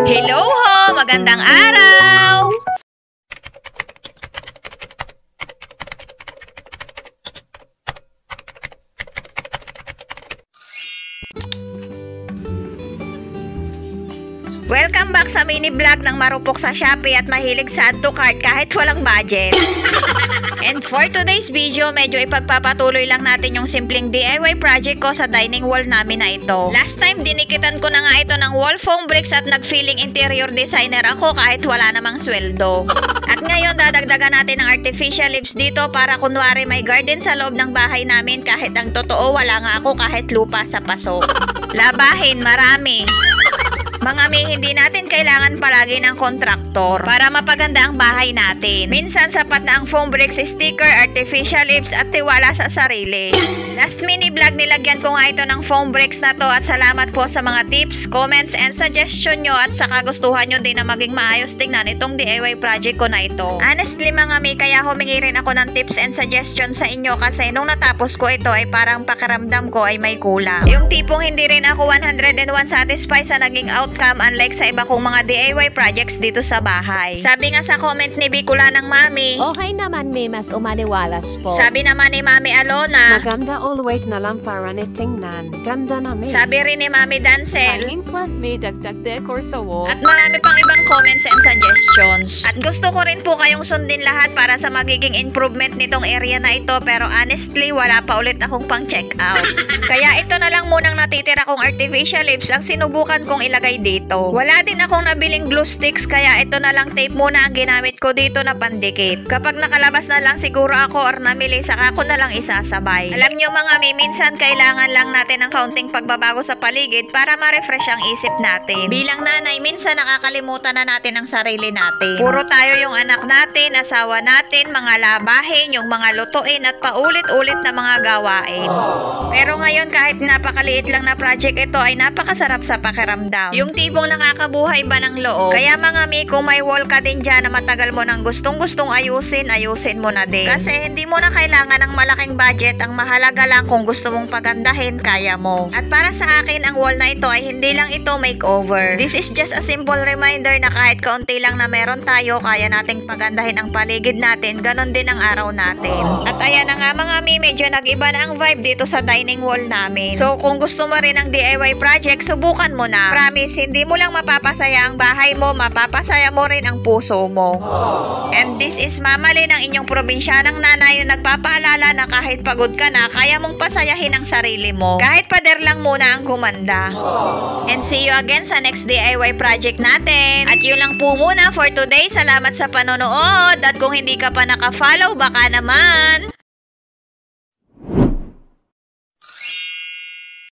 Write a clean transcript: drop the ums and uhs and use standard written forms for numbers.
Hello ho! Magandang araw! Welcome back sa mini vlog ng marupok sa Shopee at mahilig sa add to cart kahit walang budget. And for today's video, medyo ipagpapatuloy lang natin yung simpleng DIY project ko sa dining wall namin na ito. Last time, dinikitan ko na nga ito ng wall foam bricks at nag-feeling interior designer ako kahit wala namang sweldo. At ngayon, dadagdagan natin ng artificial leaves dito para kunwari may garden sa loob ng bahay namin kahit ang totoo wala nga ako kahit lupa sa paso. Labahin, marami. Mga may hindi natin kailangan palagi ng kontraktor para mapaganda ang bahay natin. Minsan sapat na ang foam bricks, sticker, artificial leaves at tiwala sa sarili. Last mini vlog nilagyan ko nga ito ng foam bricks na to at salamat po sa mga tips, comments, and suggestion nyo at sa kagustuhan nyo din na maging maayos tingnan itong DIY project ko na ito. Honestly mga may, kaya humingi rin ako ng tips and suggestions sa inyo kasi nung natapos ko ito ay parang pakiramdam ko ay may kulang. Yung tipong hindi rin ako 101 satisfied sa naging outcome unlike sa iba kong mga DIY projects dito sa bahay. Sabi nga sa comment ni Bicula ng Mami, okay naman may mas umaniwalas po. Sabi naman ni Mami Alona, maganda always na lang para nitingnan. Ganda namin. Sabi rin ni Mami Dancel, hanging plant may dagdag decor sa wall. at marami pang ibang comments and suggestions. At gusto ko rin po kayong sundin lahat para sa magiging improvement nitong area na ito, pero honestly wala pa ulit akong pang check out. Kaya ito na lang munang natitira kong artificial leaves ang sinubukan kong ilagay dito. Wala din akong nabiling glue sticks kaya ito na lang tape muna ang ginamit ko dito na pandikit. Kapag nakalabas na lang siguro ako or namili, saka ko na lang isasabay. Alam nyo mga may, minsan kailangan lang natin ng kaunting pagbabago sa paligid para ma-refresh ang isip natin. Bilang nanay, minsan nakakalimutan na natin ang sarili natin. Puro tayo yung anak natin, asawa natin, mga labahin, yung mga lutuin at paulit-ulit na mga gawain. Pero ngayon kahit napakaliit lang na project ito ay napakasarap sa pakiramdam. Yung tipong nakakabuhay ba ng loob. Kaya mga mi, kung may wall ka din dyan na matagal mo nang gustong-gustong ayusin, ayusin mo na din. Kasi hindi mo na kailangan ng malaking budget, ang mahalaga lang kung gusto mong pagandahin, kaya mo. At para sa akin, ang wall na ito ay hindi lang ito makeover. This is just a simple reminder na kahit kaunti lang na meron tayo, kaya nating pagandahin ang paligid natin, ganon din ang araw natin. At ayan na nga mga mi, medyo nag-iba na ang vibe dito sa dining wall namin. So kung gusto mo rin ng DIY project, subukan mo na. Promise, hindi mo lang mapapasaya ang bahay mo, mapapasaya mo rin ang puso mo. And this is Mama Lynn, ang inyong probinsyanang nanay na nagpapaalala na kahit pagod ka na, kaya mong pasayahin ang sarili mo. Kahit pader lang muna ang gumanda. And see you again sa next DIY project natin. At yun lang po muna for today. Salamat sa panonood. At kung hindi ka pa naka-follow, baka naman.